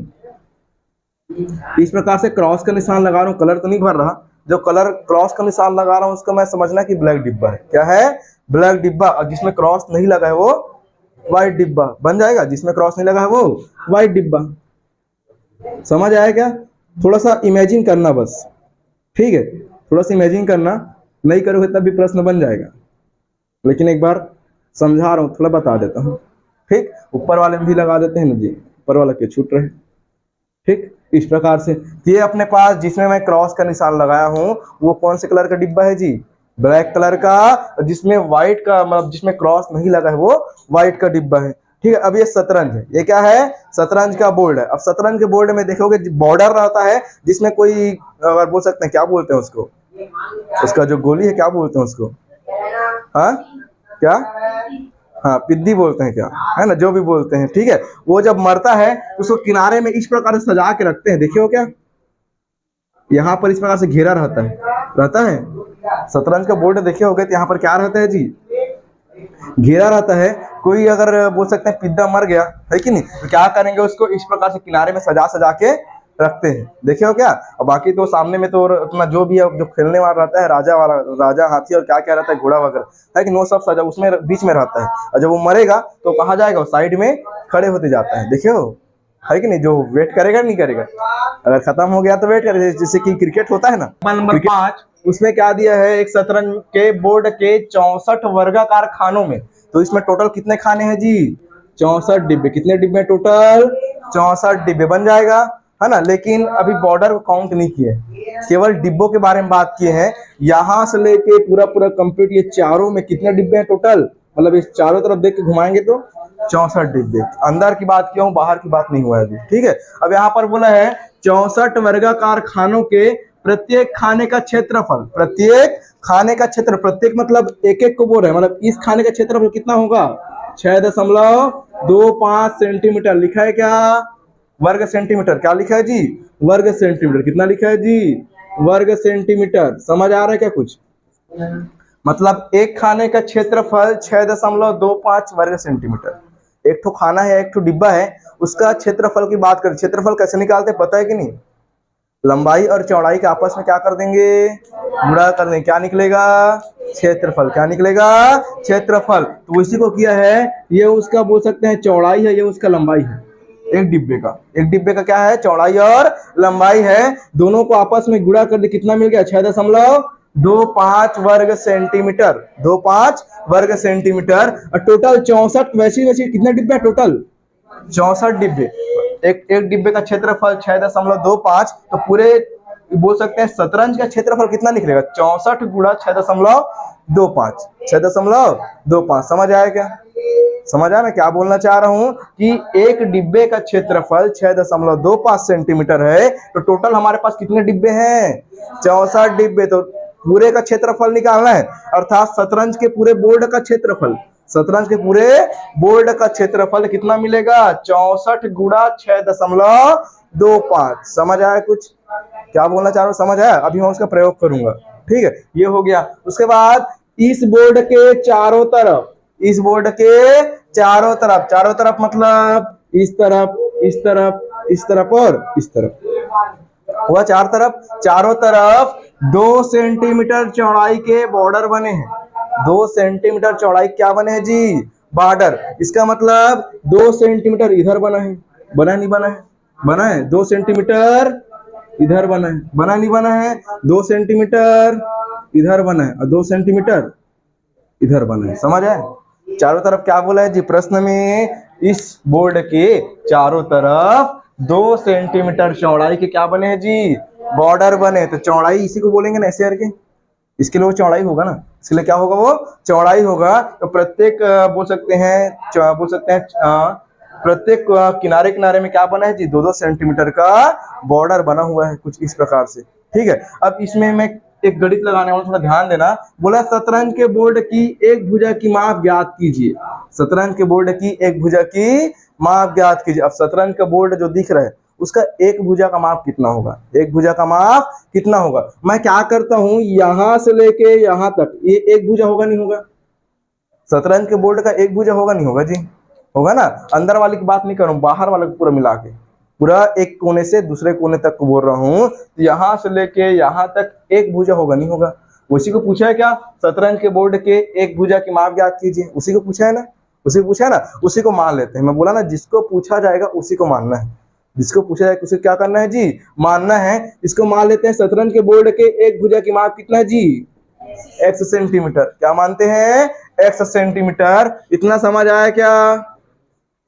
इस प्रकार से क्रॉस का निशान लगा रहा हूँ, कलर तो नहीं भर रहा। जो कलर क्रॉस का निशान लगा रहा हूँ उसको मैं समझना कि ब्लैक डिब्बा है। क्या है, ब्लैक डिब्बा। और जिसमें क्रॉस नहीं लगा है वो व्हाइट डिब्बा बन जाएगा, जिसमें क्रॉस नहीं लगा है वो व्हाइट डिब्बा। समझ आया क्या, थोड़ा सा इमेजिन करना बस। ठीक है, थोड़ा सा इमेजिन करना, नहीं करोगे तब भी प्रश्न बन जाएगा, लेकिन एक बार समझा रहा हूँ, थोड़ा बता देता हूँ। ठीक, ऊपर वाले में भी लगा देते हैं ना जी, ऊपर वाला के छूट रहे। ठीक, इस प्रकार से ये अपने पास जिसमें मैं क्रॉस का निशान लगाया हूं वो कौन से कलर का डिब्बा है जी, ब्लैक कलर का। जिसमें व्हाइट का मतलब जिसमें क्रॉस नहीं लगा है वो व्हाइट का डिब्बा है। ठीक है, अब ये शतरंज है, ये क्या है, शतरंज का बोर्ड है। अब शतरंज के बोर्ड में देखोगे बॉर्डर रहता है, जिसमें कोई अगर बोल सकते हैं, क्या बोलते हैं उसको, उसका जो गोली है क्या बोलते हैं उसको, हाँ क्या, हाँ पिद्दी बोलते हैं क्या, है ना, जो भी बोलते हैं। ठीक है, वो जब मरता है उसको किनारे में इस प्रकार से सजा के रखते हैं, देखिए हो क्या, यहाँ पर इस प्रकार से घेरा रहता है, रहता है। शतरंज का बोर्ड देखे होगे तो यहाँ पर क्या रहता है जी, घेरा रहता है। कोई अगर बोल सकते हैं पिद्दा मर गया है कि नहीं, तो क्या करेंगे, उसको इस प्रकार से किनारे में सजा सजा के रखते हैं, देखे हो क्या। और बाकी तो सामने में तो अपना जो भी है, जो खेलने वाला रहता है, राजा वाला, राजा हाथी और क्या क्या रहता है, घोड़ा वगैरह है कि वो सब सजा उसमें बीच में रहता है। और जब वो मरेगा तो कहाँ जाएगा, साइड में खड़े होते जाता है, देखियो है कि नहीं। जो वेट करेगा नहीं करेगा, अगर खत्म हो गया तो वेट करेगा, जैसे कि क्रिकेट होता है ना। नंबर 5 उसमें क्या दिया है, एक शतरंज के बोर्ड के 64 वर्गाकार खानों में। तो इसमें टोटल कितने खाने हैं जी, 64 डिब्बे। कितने डिब्बे टोटल, 64 डिब्बे बन जाएगा, है ना। लेकिन अभी बॉर्डर को काउंट नहीं किए, केवल डिब्बों के बारे में बात किए हैं। यहां से लेके पूरा पूरा कंप्लीट ये चारों में कितने डिब्बे हैं टोटल, मतलब इस चारों तरफ देख के घुमाएंगे तो 64 डिब्बे। अंदर की बात किया हूं, बाहर की बात नहीं हुआ है अभी। ठीक है, अब यहाँ पर बोला है 64 वर्गाकार खानों के प्रत्येक खाने का क्षेत्रफल, प्रत्येक खाने का क्षेत्र, प्रत्येक मतलब एक एक को बोल रहे हैं, मतलब इस खाने का क्षेत्रफल कितना होगा, 6.25 सेंटीमीटर लिखा है क्या, वर्ग सेंटीमीटर। क्या लिखा है जी, वर्ग सेंटीमीटर। कितना लिखा है जी, वर्ग सेंटीमीटर। समझ आ रहा है क्या कुछ, मतलब एक खाने का क्षेत्रफल 6.25 वर्ग सेंटीमीटर। एक ठो खाना है, एक ठो डिब्बा है, उसका क्षेत्रफल की बात करें, क्षेत्रफल कैसे निकालते पता है कि नहीं, लंबाई और चौड़ाई के आपस में क्या कर देंगे, गुणा कर देंगे, क्या निकलेगा, क्षेत्रफल। क्या निकलेगा, क्षेत्रफल। तो इसी को किया है, ये उसका बोल सकते हैं चौड़ाई है, ये उसका लंबाई है। एक डिब्बे का, एक डिब्बे का क्या है, चौड़ाई और लंबाई है। दोनों को आपस में गुणा कर दे, कितना मिल गया, 6.25 वर्ग सेंटीमीटर, 25 वर्ग सेंटीमीटर। और टोटल 64, वैसी वैसी कितने डिब्बे हैं टोटल, 64 डिब्बे। एक डिब्बे का क्षेत्रफल 6.25, तो पूरे बोल सकते हैं शतरंज का क्षेत्रफल कितना निकलेगा, 64 गुणा 6.25, 6.25। समझ आया क्या, समझ आया मैं क्या बोलना चाह रहा हूं, कि एक डिब्बे का क्षेत्रफल 6.25 सेंटीमीटर है, तो टोटल हमारे पास कितने डिब्बे हैं, 64 डिब्बे। तो पूरे का क्षेत्रफल निकालना है, अर्थात शतरंज के पूरे बोर्ड का क्षेत्रफल, शतरंज के पूरे बोर्ड का क्षेत्रफल कितना मिलेगा, 64 गुणा 6.25। समझ आया कुछ, क्या बोलना चाह रहा हूँ, समझ आया। अभी मैं उसका प्रयोग करूंगा। ठीक है, ये हो गया। उसके बाद इस बोर्ड के चारों तरफ, इस बोर्ड के चारों तरफ, चारों तरफ मतलब इस तरफ, इस तरफ, इस तरफ और इस तरफ, हुआ चार तरफ, चारों तरफ 2 सेंटीमीटर चौड़ाई के बॉर्डर बने हैं। 2 सेंटीमीटर चौड़ाई क्या बने हैं जी? बॉर्डर। इसका मतलब 2 सेंटीमीटर इधर बना है, बना नहीं बना है? बना है। 2 सेंटीमीटर इधर बना है, बना नहीं बना है? 2 सेंटीमीटर इधर बना है और 2 सेंटीमीटर इधर बना है। समझ आए? चारों तरफ क्या बोला है जी प्रश्न में? इस बोर्ड के चारों तरफ 2 सेंटीमीटर चौड़ाई के क्या बने हैं जी? बॉर्डर बने। तो चौड़ाई इसी को बोलेंगे ना ऐसे करके, इसके लिए वो चौड़ाई होगा ना, इसके लिए क्या होगा? वो चौड़ाई होगा। तो प्रत्येक बोल सकते हैं प्रत्येक किनारे किनारे में क्या बना है जी? 2-2 सेंटीमीटर का बॉर्डर बना हुआ है, कुछ इस प्रकार से। ठीक है, अब इसमें मैं एक गणित लगाने वाला, थोड़ा ध्यान देना। बोला शतरंज के बोर्ड की एक भुजा की माप ज्ञात कीजिए। शतरंज के बोर्ड की एक भुजा की माप ज्ञात कीजिए। अब शतरंज का बोर्ड जो दिख रहा है उसका एक भुजा का माप कितना होगा? एक भुजा का माप कितना होगा? मैं क्या करता हूं, यहां से लेके यहां तक ये एक भुजा होगा नहीं होगा? शतरंज के बोर्ड का एक भुजा होगा नहीं होगा जी? होगा ना। अंदर वाले की बात नहीं कर रहा हूं, बाहर वाले को पूरा मिला के, पूरा एक कोने से दूसरे कोने तक को बोल रहा हूं। तो यहां से लेके यहां तक एक भुजा होगा नहीं होगा? उसी को पूछा है क्या? शतरंज के बोर्ड के एक भुजा की माप ज्ञात कीजिए, उसी को पूछा है ना, उसी को पूछा है ना, उसी को मान लेते हैं। मैं बोला ना जिसको पूछा जाएगा उसी को मानना है, जिसको पूछा जाएगा उसे क्या करना है जी? मानना है। इसको मान लेते हैं। शतरंज के बोर्ड के एक भुजा की माप कितना है जी? x centimetre. क्या मानते हैं? x centimetre. इतना समझ आया क्या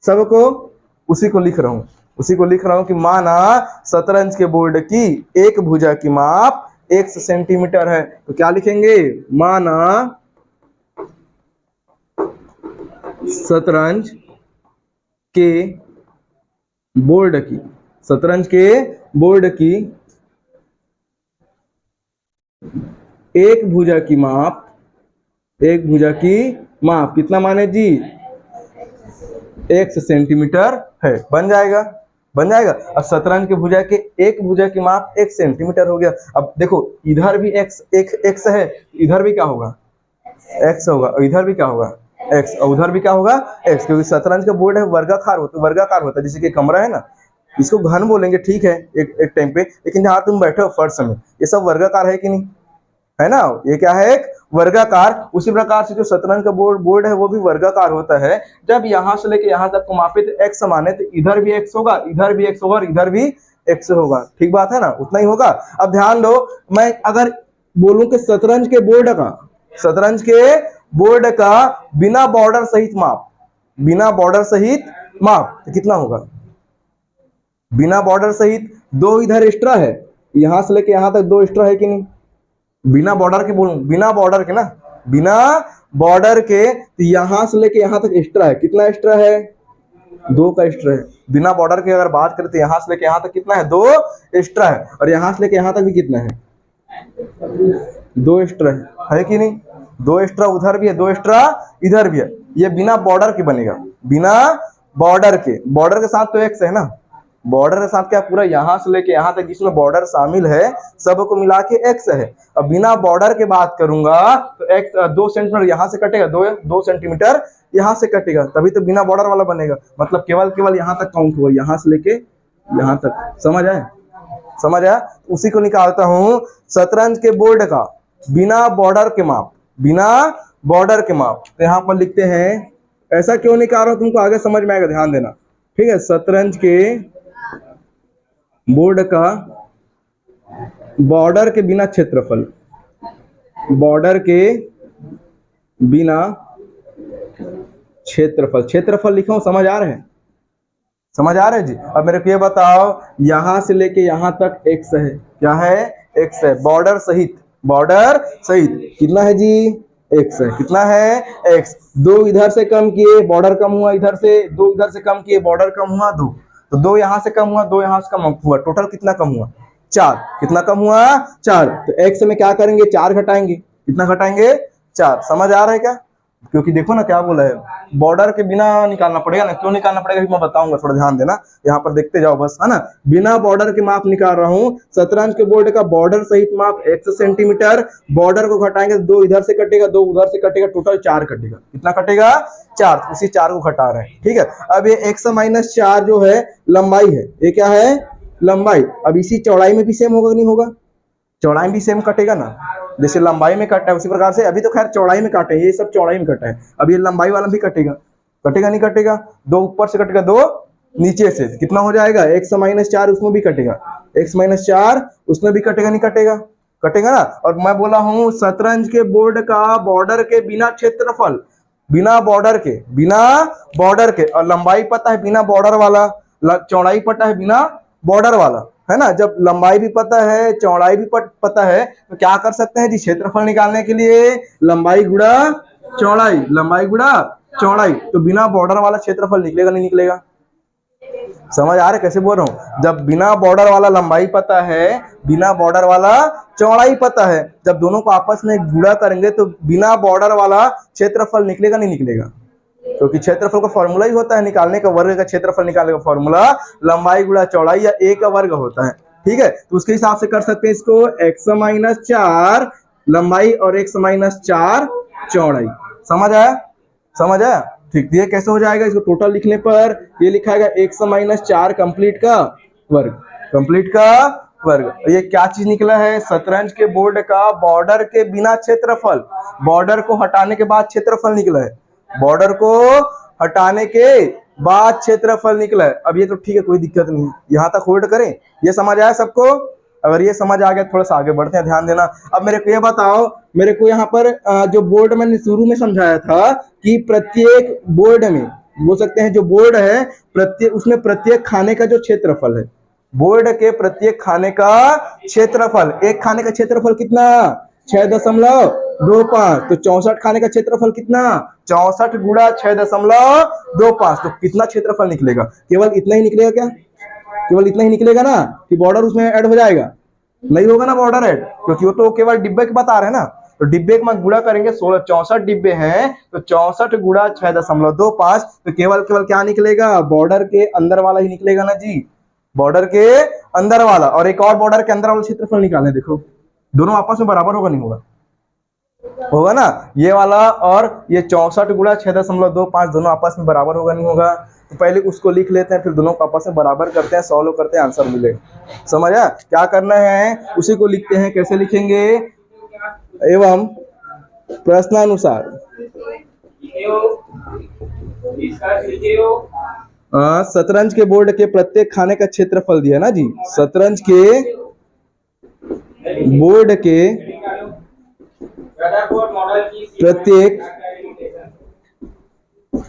सबको? उसी को लिख रहा हूं, उसी को लिख रहा हूं कि माना शतरंज के बोर्ड की एक भुजा की माप x सेंटीमीटर है। तो क्या लिखेंगे? माना शतरंज के बोर्ड की, शतरंज के बोर्ड की एक भुजा की माप, एक भुजा की माप कितना माने जी? x सेंटीमीटर है। बन जाएगा, बन जाएगा। अब शतरंज के भुजा के एक भुजा की माप 1 सेंटीमीटर हो गया। अब देखो इधर भी x है, इधर भी क्या होगा? x होगा, और इधर भी क्या होगा? x, और उधर भी क्या होगा? x, क्योंकि शतरंज का बोर्ड है वर्गाकार होता है, जैसे कि कमरा है ना, इसको घन बोलेंगे, ठीक है एक टाइम पे, लेकिन जहां तुम बैठे हो फर्श में, ये सब वर्गाकार है कि नहीं? है ना, ये क्या है? एक वर्गाकार। उसी प्रकार से जो शतरंज का बोर्ड है वो भी वर्गाकार होता है। जब यहां से लेके यहां तक को मापे तो x माने, तो इधर भी x होगा, इधर भी x होगा और इधर भी x होगा। ठीक बात है ना, उतना ही होगा। अब ध्यान दो, मैं अगर बोलूं कि शतरंज के बोर्ड का बिना बॉर्डर सहित माप, बिना बॉर्डर सहित माप तो कितना होगा? बिना बॉर्डर सहित 2 इधर एक्स्ट्रा है, यहां से लेके यहां तक 2 एक्स्ट्रा है कि नहीं? बिना बॉर्डर के बोलूं, बिना बॉर्डर के ना, बिना बॉर्डर के, तो यहां से लेके यहां तक एक्स्ट्रा है। कितना एक्स्ट्रा है? 2 का एक्स्ट्रा है। बिना बॉर्डर के अगर बात करें तो यहां से लेके यहां तक कितना है? 2 एक्स्ट्रा है। और यहां से लेके यहां तक भी कितना है? 2 एक्स्ट्रा है कि नहीं? 2 एक्स्ट्रा उधर भी है, 2 एक्स्ट्रा इधर भी है। ये बिना बॉर्डर के बनेगा, बिना बॉर्डर के। बॉर्डर के साथ तो एक्स है ना, बॉर्डर के साथ क्या पूरा यहां से लेके यहां तक जिसमें बॉर्डर शामिल है सबको मिला के एक्स है। अब बिना बॉर्डर के बात करूंगा तो एक्स 2 सेंटीमीटर यहां से कटेगा, 2 सेंटीमीटर यहां से कटेगा, तभी तो बिना बॉर्डर वाला बनेगा। मतलब केवल यहां तक काउंट हुआ, यहां से लेके यहां तक। समझ आया? समझ आया? उसी को निकालता हूं शतरंज के बोर्ड का बिना बॉर्डर के माप, बिना बॉर्डर के माप। तो यहां पर लिखते हैं, ऐसा क्यों निकाल रहा हूं तुमको आगे समझ में आएगा, ध्यान देना। ठीक है, शतरंज के बोर्ड का बॉर्डर के बिना क्षेत्रफल, बॉर्डर के बिना क्षेत्रफल लिखा हूं। समझ आ रहे हैं? समझ आ रहे हैं जी? अब मेरे को ये बताओ, यहां से लेके यहां तक x है, क्या है? x है, बॉर्डर सहित कितना है जी? x है। कितना है? x। 2 इधर से कम किए, बॉर्डर कम हुआ, इधर से 2 इधर से कम किए, बॉर्डर कम हुआ 2, तो 2 यहां से कम हुआ, 2 यहां से कम हुआ, टोटल कितना कम हुआ? 4। कितना कम हुआ? 4। तो x में क्या करेंगे? 4 घटाएंगे। कितना घटाएंगे? 4। समझ आ रहा है क्या? क्योंकि देखो ना क्या बोला है, बॉर्डर के बिना निकालना पड़ेगा ना। क्यों निकालना पड़ेगा मैं बताऊंगा, थोड़ा ध्यान देना, यहाँ पर देखते जाओ बस, है ना। बिना बॉर्डर के माप निकाल रहा हूँ। शतरंज के बोर्ड का बॉर्डर सहित माप x सेंटीमीटर, बॉर्डर को घटाएंगे 2 इधर से कटेगा, 2 उधर से कटेगा, टोटल 4 कटेगा। कितना कटेगा? 4। उसी 4 को घटा रहे हैं। ठीक है, अब ये x - 4 जो है लंबाई है, ये क्या है? लंबाई, अब इसी चौड़ाई में भी सेम होगा कि नहीं होगा? चौड़ाई भी सेम कटेगा ना, जैसे लंबाई में कटा है उसी प्रकार से, अभी तो खैर चौड़ाई में काटे, ये सब चौड़ाई में कटा है, अब ये लंबाई वाला भी कटेगा, कटेगा नहीं कटेगा? दो ऊपर से कटेगा, दो नीचे से, कितना हो जाएगा? x माइनस 4 उसमें भी कटेगा, x माइनस 4 उसमें भी कटेगा नहीं कटेगा? कटेगा ना। और मैं बोला हूं शतरंज के बोर्ड का बॉर्डर के बिना क्षेत्रफल, बिना बॉर्डर के, और लंबाई पता है बिना बॉर्डर वाला, चौड़ाई पता है बिना बॉर्डर वाला, है ना। जब लंबाई भी पता है चौड़ाई भी पता है तो क्या कर सकते हैं जी, क्षेत्रफल निकालने के लिए लंबाई गुणा चौड़ाई, लंबाई गुणा चौड़ाई, तो बिना बॉर्डर वाला क्षेत्रफल निकलेगा नहीं निकलेगा? समझ आ रहा है कैसे बोल रहा हूं? जब बिना बॉर्डर वाला लंबाई पता है, बिना बॉर्डर वाला चौड़ाई पता है, जब दोनों को आपस में गुणा करेंगे तो बिना बॉर्डर वाला क्षेत्रफल निकलेगा नहीं निकलेगा? क्योंकि क्षेत्रफल का फॉर्मूला ही होता है निकालने का, वर्ग का क्षेत्रफल निकालने का फॉर्मूला लंबाई गुणा चौड़ाई या a का वर्ग होता है, ठीक है। तो उसके हिसाब से कर सकते हैं इसको, x माइनस 4 लंबाई और x माइनस 4 चौड़ाई। समझ आया? समझ आया? ठीक, ये कैसे हो जाएगा? इसको टोटल लिखने पर ये लिखाएगा x माइनस 4 कंप्लीट का वर्ग, कंप्लीट का वर्ग। ये क्या चीज निकला है? शतरंज के बोर्ड का बॉर्डर के बिना क्षेत्रफल, बॉर्डर को हटाने के बाद क्षेत्रफल निकला है, बॉर्डर को हटाने के बाद क्षेत्रफल निकला है। अब ये तो ठीक है, कोई दिक्कत नहीं, यहां तक होल्ड करें। ये समझ आया सबको? अगर ये समझ आ गया थोड़ा सा आगे बढ़ते हैं, ध्यान देना। अब मेरे को ये बताओ, मेरे को यहाँ पर जो बोर्ड मैंने शुरू में समझाया था कि प्रत्येक बोर्ड में बोल सकते हैं, जो बोर्ड है प्रत्येक, उसमें प्रत्येक खाने का जो क्षेत्रफल है, बोर्ड के प्रत्येक खाने का क्षेत्रफल, एक खाने का क्षेत्रफल कितना? 6.25, तो 64 खाने का क्षेत्रफल कितना? 64 गुणा 6.25, तो कितना क्षेत्रफल निकलेगा? केवल इतना ही निकलेगा क्या? केवल इतना ही निकलेगा ना, कि बॉर्डर उसमें ऐड हो जाएगा? नहीं होगा ना बॉर्डर ऐड, क्योंकि वो तो केवल डिब्बे के बता रहे हैं ना। तो डिब्बे में गुणा करेंगे, 64 डिब्बे हैं तो 64 गुणा 6.25, तो केवल क्या निकलेगा? बॉर्डर के अंदर वाला ही निकलेगा ना जी, बॉर्डर के अंदर वाला। और एक और बॉर्डर के अंदर वाला क्षेत्रफल निकालें, देखो दोनों आपस में बराबर होगा नहीं होगा? होगा ना, ये वाला और ये 64 गुणा 6.25 दोनों आपस में बराबर होगा नहीं होगा? तो पहले उसको लिख लेते हैं, फिर दोनों को आपस में बराबर करते हैं, सॉल्व करते हैं, आंसर मिलेगा। समझा? क्या करना है, उसी को लिखते हैं। कैसे लिखेंगे? एवं प्रश्नानुसार शतरंज के बोर्ड के प्रत्येक खाने का क्षेत्रफल दिया ना जी, शतरंज के बोर्ड के प्रत्येक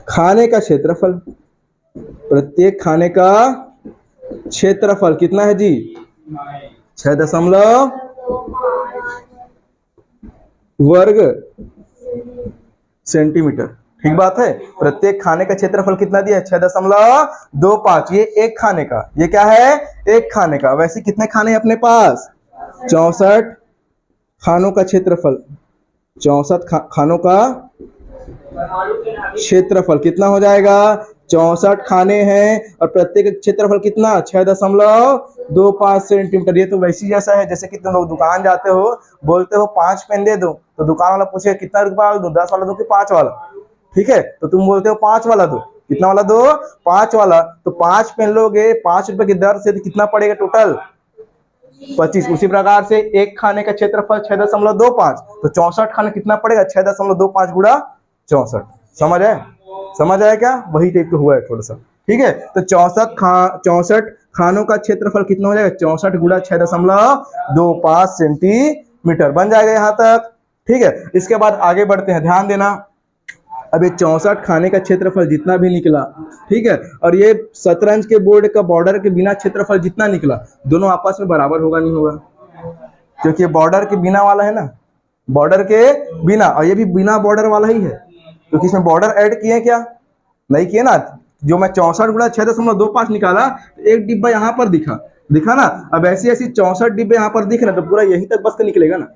खाने का क्षेत्रफल, प्रत्येक खाने का क्षेत्रफल कितना है जी? 6 वर्ग सेंटीमीटर। ठीक बात है। प्रत्येक खाने का क्षेत्रफल कितना दिया है? 6.25। ये एक खाने का, ये क्या है? एक खाने का। वैसे कितने खाने हैं अपने पास? 64 खानों का क्षेत्रफल, 64 खानों का क्षेत्रफल कितना हो जाएगा? 64 खाने हैं और प्रत्येक क्षेत्रफल कितना? 6.25 सेंटीमीटर। ये तो वैसी जैसा है जैसे कि तुम लोग दुकान जाते हो, बोलते हो 5 पेन दे दो, तो दुकान वाला पूछे कितना रुपया वाला दो, 10 वाला दो कि 5 वाला? ठीक है, तो तुम बोलते हो 5 वाला दो। कितना वाला दो? 5 वाला। तो 5 पेन लोगे 5 रुपए की दर से, तो कितना पड़ेगा टोटल? 25। उसी प्रकार से एक खाने का क्षेत्रफल 6.25, तो 64 खाने कितना पड़ेगा? 6.25 गुणा 64। समझ आया? समझ आया क्या? वही टाइप का हुआ है थोड़ा सा। ठीक है, तो 64 खानों का क्षेत्रफल कितना हो जाएगा? 64 गुणा 6.25 सेंटीमीटर बन जाएगा यहाँ तक। ठीक है, इसके बाद आगे बढ़ते हैं, ध्यान देना। अब ये 64 खाने का क्षेत्रफल जितना भी निकला, ठीक है, और ये शतरंज के बोर्ड का बॉर्डर के बिना क्षेत्रफल जितना निकला, दोनों आपस में बराबर होगा नहीं होगा? क्योंकि बॉर्डर के बिना वाला है ना, बॉर्डर के बिना, और ये भी बिना बॉर्डर वाला ही है, क्योंकि इसमें बॉर्डर ऐड किए क्या? नहीं किए ना। जो मैं 64 गुणा 6.25 निकाला, एक डिब्बा यहाँ पर दिखा ना। अब ऐसी 64 डिब्बे यहाँ पर दिख रहे, तो पूरा यहीं तक बस का निकलेगा ना,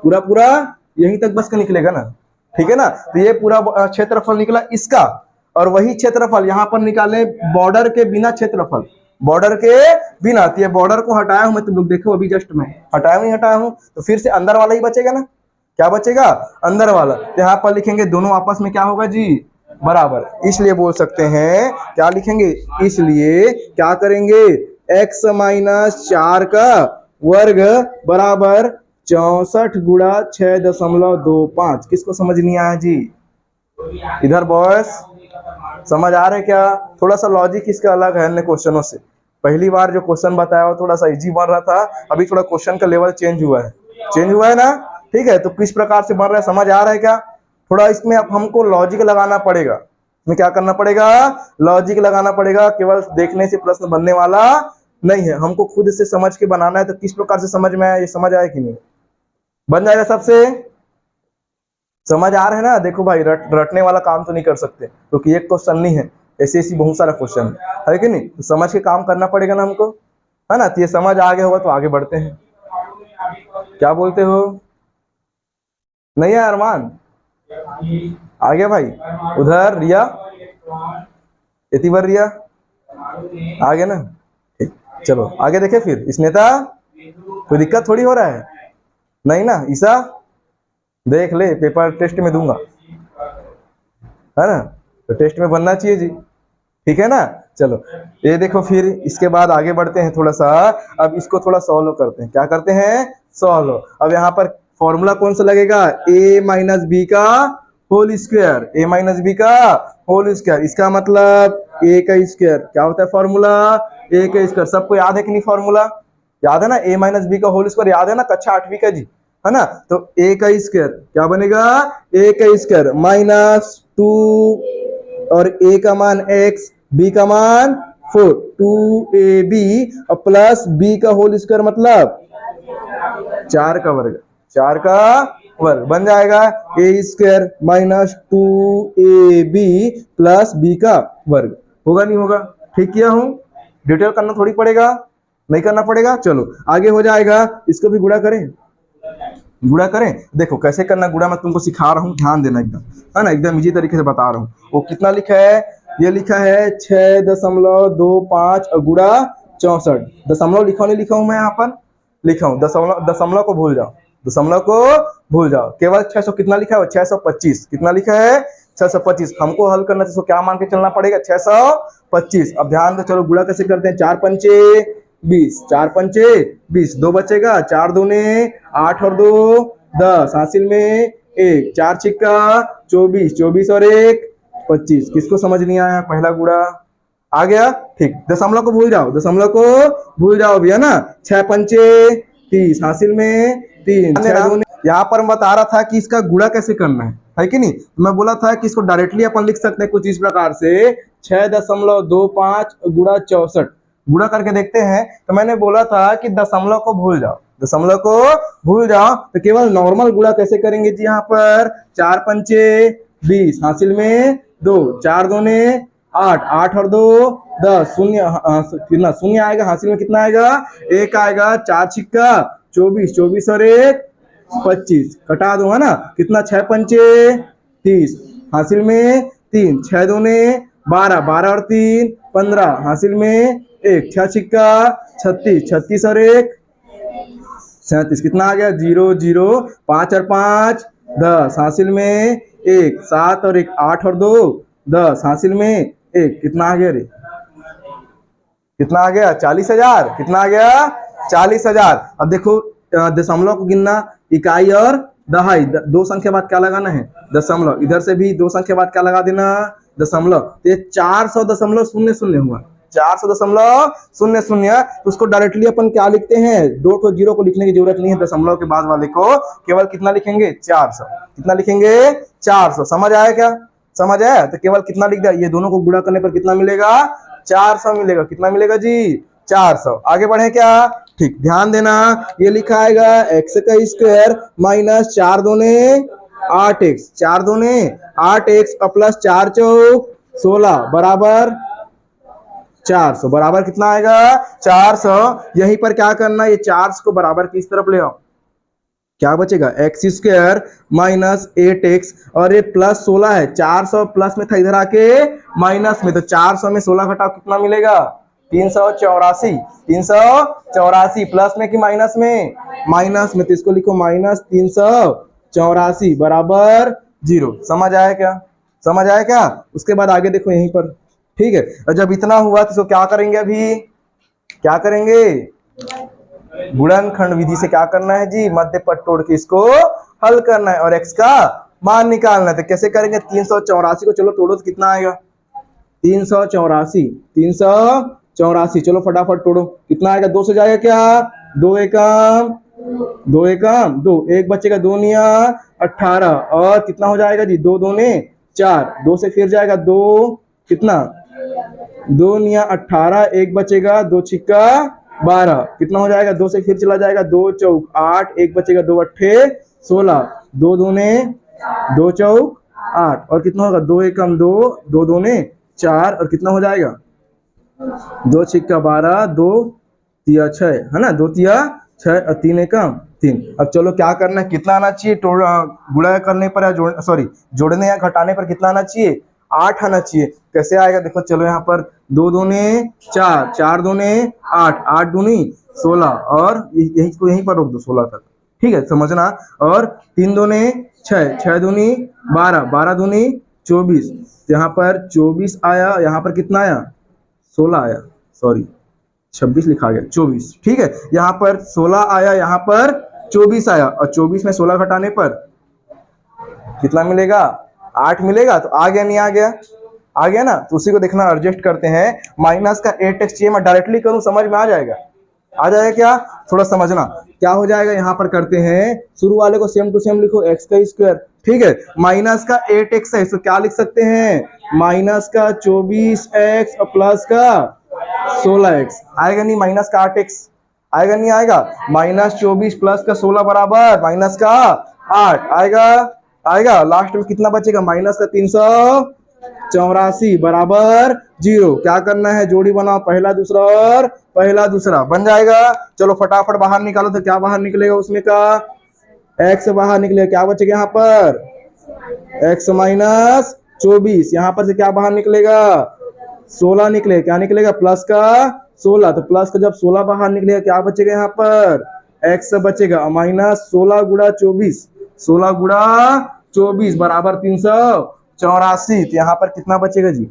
पूरा यहीं तक बस का निकलेगा ना। ठीक है ना, तो ये पूरा क्षेत्रफल निकला इसका, और वही क्षेत्रफल यहाँ पर निकाले बॉर्डर के बिना क्षेत्रफल, बॉर्डर के बिना। तो ये बॉर्डर को हटाया हूं मैं, तुम लोग देखो अभी जस्ट मैं हटाया नहीं हटाया हूं, तो फिर से अंदर वाला ही बचेगा ना। क्या बचेगा? अंदर वाला। तो यहाँ पर लिखेंगे दोनों आपस में क्या होगा जी? बराबर। इसलिए बोल सकते हैं, क्या लिखेंगे? इसलिए क्या करेंगे? x माइनस 4 का वर्ग बराबर 64 गुणा 6.25। किसको समझ नहीं आया जी? इधर बॉयस समझ आ रहे क्या? थोड़ा सा लॉजिक इसका अलग है अन्य क्वेश्चनों से। पहली बार जो क्वेश्चन बताया वो थोड़ा सा इजी बन रहा था, अभी थोड़ा क्वेश्चन का लेवल चेंज हुआ है। चेंज हुआ है ना? ठीक है, तो किस प्रकार से बन रहा है समझ आ रहा है क्या? थोड़ा इसमें अब हमको लॉजिक लगाना पड़ेगा। इसमें क्या करना पड़ेगा? लॉजिक लगाना पड़ेगा। केवल देखने से प्रश्न बनने वाला नहीं है, हमको खुद से समझ के बनाना है। तो किस प्रकार से समझ में आया, ये समझ आया कि नहीं? बन जाएगा सबसे? समझ आ रहा है ना? देखो भाई, रटने वाला काम तो नहीं कर सकते, क्योंकि एक क्वेश्चन नहीं है, ऐसे बहुत सारा क्वेश्चन है कि नहीं? तो समझ के काम करना पड़ेगा ना हमको, है ना? तो ये समझ आगे होगा तो आगे बढ़ते हैं। क्या बोलते हो? नहीं है अरमान? आ गया भाई? उधर रिया, इतनी बार रिया आ गया ना? ठीक, चलो आगे देखे फिर। स्नेता, कोई दिक्कत थोड़ी हो रहा है? नहीं ना? ईसा देख ले, पेपर टेस्ट में दूंगा, है ना? तो टेस्ट में बनना चाहिए जी, ठीक है ना? चलो ये देखो, फिर इसके बाद आगे बढ़ते हैं थोड़ा सा। अब इसको थोड़ा सॉल्व करते हैं। क्या करते हैं? सॉल्व। अब यहाँ पर फॉर्मूला कौन सा लगेगा? a माइनस बी का whole square. a minus B का होल स्क्वायर, इसका मतलब a का स्क्वायर। क्या होता है फॉर्मूला? a का स्क्वायर। सबको याद है कि नहीं फॉर्मूला? याद है ना? a माइनस बी का होल स्क्वायर याद है ना? कक्षा 8वीं का जी, है ना? तो a का स्क्वायर क्या बनेगा? a का स्क्वायर माइनस 2 और a का मान x, b का मान 4, 2ab और प्लस b का होल स्क्वायर मतलब 4 का वर्ग। 4 का वर्ग बन जाएगा a square minus 2ab plus b का वर्ग। होगा नहीं होगा? ठीक किया हूं? डिटेल करना थोड़ी पड़ेगा, नहीं करना पड़ेगा। चलो आगे हो जाएगा। इसको भी गुणा करें, गुणा करें। देखो कैसे करना गुणा, मैं तुमको सिखा रहा हूँ, ध्यान देना एकदम, है ना? एकदम इजी तरीके से बता रहा हूँ। वो कितना लिखा है? ये लिखा है 6.25 और गुणा 64। दशमलव लिखा नहीं लिखा हूं मैं यहाँ पर? लिखा हूँ। दशमलव को भूल जाओ, दशमलव को भूल जाओ। केवल 600 कितना लिखा है? 625। कितना लिखा है? 625। हमको हल करना है तो क्या मान के चलना पड़ेगा? 625। अब ध्यान दो, चलो गुणा कैसे करते हैं? 4 पंचे 20, 4 पंचे 20, 2 बचेगा, 4 दूने 8 और 2 10, हासिल में 1, 4 छिक्का 24, 24 और 1 25। किसको समझ नहीं आया? पहला गुणा आ गया? ठीक। दशमलव को भूल जाओ, दशमलव को भूल जाओ भी, है ना? 6 पंचे 30, हासिल में 3, 6 दूने। यहाँ पर मैं बता रहा था कि इसका गुणा कैसे करना है कि नहीं? मैं बोला था कि इसको डायरेक्टली अपन लिख सकते हैं कुछ इस प्रकार से, 6.25 गुणा 64। गुणा करके देखते हैं। तो मैंने बोला था कि दशमलव को भूल जाओ, दशमलव को भूल जाओ। तो केवल नॉर्मल गुणा कैसे करेंगे जी? यहाँ पर 4 पंचे 20, हासिल में 2, 4 दूने 8, 8 और 2 10, शून्य कितना शून्य आएगा, हासिल में कितना आएगा? 1 आएगा, 4 छिक्का 24, 24 और 1 25, कटा दो, है ना? कितना? 6 पंचे 30, हासिल में 3, 6 दूने 12, 12 और 3 15, हासिल में 1, 6 छिक्का 36, 36 और 1 37। कितना आ गया? 0 0, 5 और 5 10, हासिल में 1, 7 और 1 8 और 2 10, हासिल में 1। कितना आ गया रे? कितना आ गया? 40,000। कितना आ गया? 40,000। अब देखो दशमलव को गिनना, इकाई और दहाई, दो संख्या बाद क्या लगाना है? दशमलव। इधर से भी दो संख्या बाद क्या लगा देना? दशमलव। तो ये 400.00 हुआ, 400.00। उसको डायरेक्टली अपन क्या लिखते हैं? 2 तो 0 को लिखने की जरूरत नहीं है दशमलव के बाद वाले को, केवल कितना लिखेंगे? 400। कितना लिखेंगे? 400। समझ आया क्या? समझ आया? तो केवल कितना लिख दिया? ये दोनों को गुणा करने पर कितना मिलेगा? 400 मिलेगा। कितना मिलेगा जी? 400। आगे बढ़े क्या? ठीक, ध्यान देना। ये लिखा आएगा x का स्क्वायर माइनस 4 दूने 8x, 4 दूने 8x और प्लस 4 चौक 16 बराबर 400। बराबर कितना आएगा? 400। यहीं पर क्या करना? ये 400 को बराबर किस तरफ ले आओ? क्या बचेगा? एक्स स्क्वायर माइनस 8x और ये प्लस 16 है, 400 प्लस में था, इधर आके माइनस में। तो 400 में 16 घटाओ, कितना मिलेगा? 384। 384 प्लस में कि माइनस में? माइनस में। तो इसको लिखो माइनस 384 बराबर 0। समझ आया क्या? समझ आया क्या? उसके बाद आगे देखो यहीं पर, ठीक है? और जब इतना हुआ तो इसको क्या करेंगे? अभी क्या करेंगे, गुणनखंड विधि से क्या करना है जी, मध्य पद तोड़ के इसको हल करना है और x का मान निकालना है। तो कैसे करेंगे, 384 को चलो तोड़ो तो कितना आएगा, 384, चलो फटाफट तोड़ो, कितना आएगा, 2 से जाएगा क्या, 2 एकम 2, एक बचेगा 2 निया 18 और कितना हो जाएगा जी, 2 दूने 4, 2 से फिर जाएगा 2, कितना 2 निया 18, एक बचेगा 2 छिक्का 12, कितना हो जाएगा, 2 से फिर चला जाएगा 2 चौक 8, एक बचेगा 2 अट्ठे 16, 2 दूने 2 चौक 8 और कितना होगा, 2 एकम 2, 2 दूने 4 और कितना हो जाएगा, 2 छिक्का 12, 2 तिया 6 है ना, 2 तिया 6 और 3 एकम 3। अब चलो क्या करना है, कितना आना चाहिए, गुणा करने पर या जोड़ने या घटाने पर कितना आना चाहिए, 8 आना चाहिए। कैसे आएगा देखो, चलो यहाँ पर 2 दूने 4, 4 दूने 8, 8 दूनी 16 और यहीं पर रोक दो 16 तक, ठीक है समझना, और 3 दूने 6, 6 दूनी 12, 12 दूनी 24, यहाँ पर 24 आया, यहाँ पर कितना आया 16 आया, 26 लिखा गया 24, ठीक है, यहाँ पर 16 आया, यहाँ पर 24 आया और 24 में 16 घटाने पर कितना मिलेगा, 8 मिलेगा। तो आ गया नहीं आ गया, आ गया ना, तो उसी को देखना, एडजस्ट करते हैं, माइनस का 8x चाहिए, मैं डायरेक्टली करूं समझ में आ जाएगा, आ जाएगा क्या, थोड़ा समझना क्या हो जाएगा, यहाँ पर करते हैं, शुरू वाले को सेम टू सेम लिखो, x का स्क्वायर, ठीक है, माइनस का 8x है, तो क्या लिख सकते हैं, माइनस का 24x और प्लस का 16x, आएगा नहीं, माइनस का 8x आएगा नहीं आएगा, माइनस 24 प्लस का 16 बराबर माइनस का 8 आएगा, आएगा, लास्ट में कितना बचेगा, माइनस का 384 बराबर 0। क्या करना है, जोड़ी बनाओ, पहला दूसरा और पहला दूसरा बन जाएगा। चलो फटाफट बाहर निकालो, तो क्या बाहर निकलेगा उसमें का, x बाहर निकलेगा, क्या बचेगा यहाँ पर, x माइनस 24, यहाँ पर से क्या बाहर निकलेगा, 16 निकलेगा, क्या निकलेगा, प्लस का 16, तो प्लस का जब 16 बाहर निकलेगा क्या बचेगा, यहाँ पर x बचेगा, माइनस 16 गुणा 24, 16 गुणा 24 बराबर 384, तो यहाँ पर कितना बचेगा जी,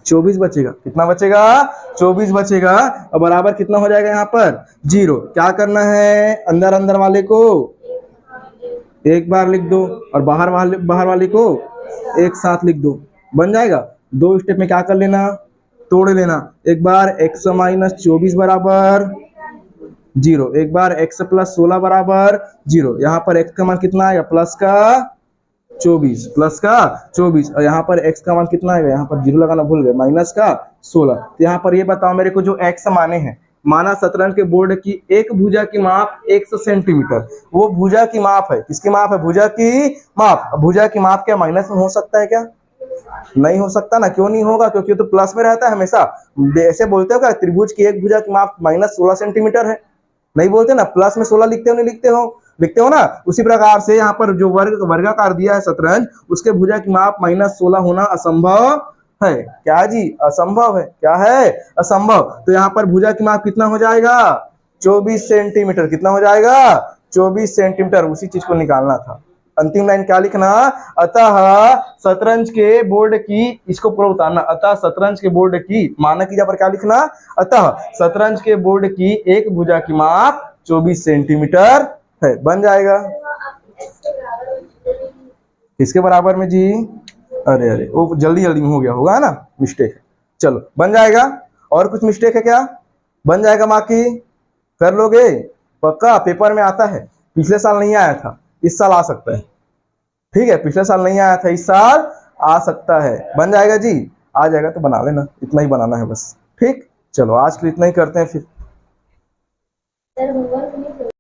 24 बचेगा, कितना बचेगा, 24 बचेगा और बराबर कितना हो जाएगा यहाँ पर 0। क्या करना है, अंदर अंदर वाले को एक बार लिख दो और बाहर वाले को एक साथ लिख दो, बन जाएगा। 2 स्टेप में क्या कर लेना, तोड़ लेना, एक बार x माइनस 24 बराबर 0, एक बार x प्लस 16 बराबर 0, यहाँ पर x का मान कितना आएगा, प्लस का 24, प्लस का 24 और यहाँ पर x का मान कितना आएगा, यहाँ पर 0 लगाना भूल गए, माइनस का 16। तो यहाँ पर ये बताओ मेरे को, जो x माने हैं, माना शतरंज के बोर्ड की एक भुजा की माप 100 सेंटीमीटर, वो भुजा की माप है, किसकी माप है, भुजा की माप। भुजा की माप क्या माइनस में हो सकता है क्या, नहीं हो सकता ना, क्यों नहीं होगा, क्योंकि तो प्लस में रहता है हमेशा। ऐसे बोलते हो क्या, त्रिभुज की एक भुजा की माप माइनस 16 सेंटीमीटर है, नहीं बोलते ना, प्लस में 16 लिखते हो, नहीं लिखते हो ना। उसी प्रकार से यहाँ पर जो वर्गाकार दिया है शतरंज, उसके भुजा की माप माइनस 16 होना असंभव है, क्या जी, असंभव है, क्या है, असंभव। तो यहाँ पर भुजा की माप कितना हो जाएगा, 24 सेंटीमीटर, कितना हो जाएगा, 24 सेंटीमीटर। उसी चीज को निकालना था, अंतिम लाइन क्या लिखना, अतः शतरंज के बोर्ड की, इसको पूरा उतारना, अतः शतरंज के बोर्ड की, माना की जगह पर क्या लिखना, अतः शतरंज के बोर्ड की एक भुजा की माप 24 सेंटीमीटर है, बन जाएगा। इसके बराबर में जी, अरे वो जल्दी में हो गया होगा ना, मिस्टेक है, चलो बन जाएगा। और कुछ मिस्टेक है क्या, बन जाएगा, बाकी कर लोगे पक्का, पेपर में आता है, पिछले साल नहीं आया था, इस साल आ सकता है, ठीक है, पिछले साल नहीं आया था, इस साल आ सकता है, बन जाएगा जी, आ जाएगा तो बना लेना, इतना ही बनाना है बस, ठीक। चलो आज के लिए इतना ही करते हैं फिर।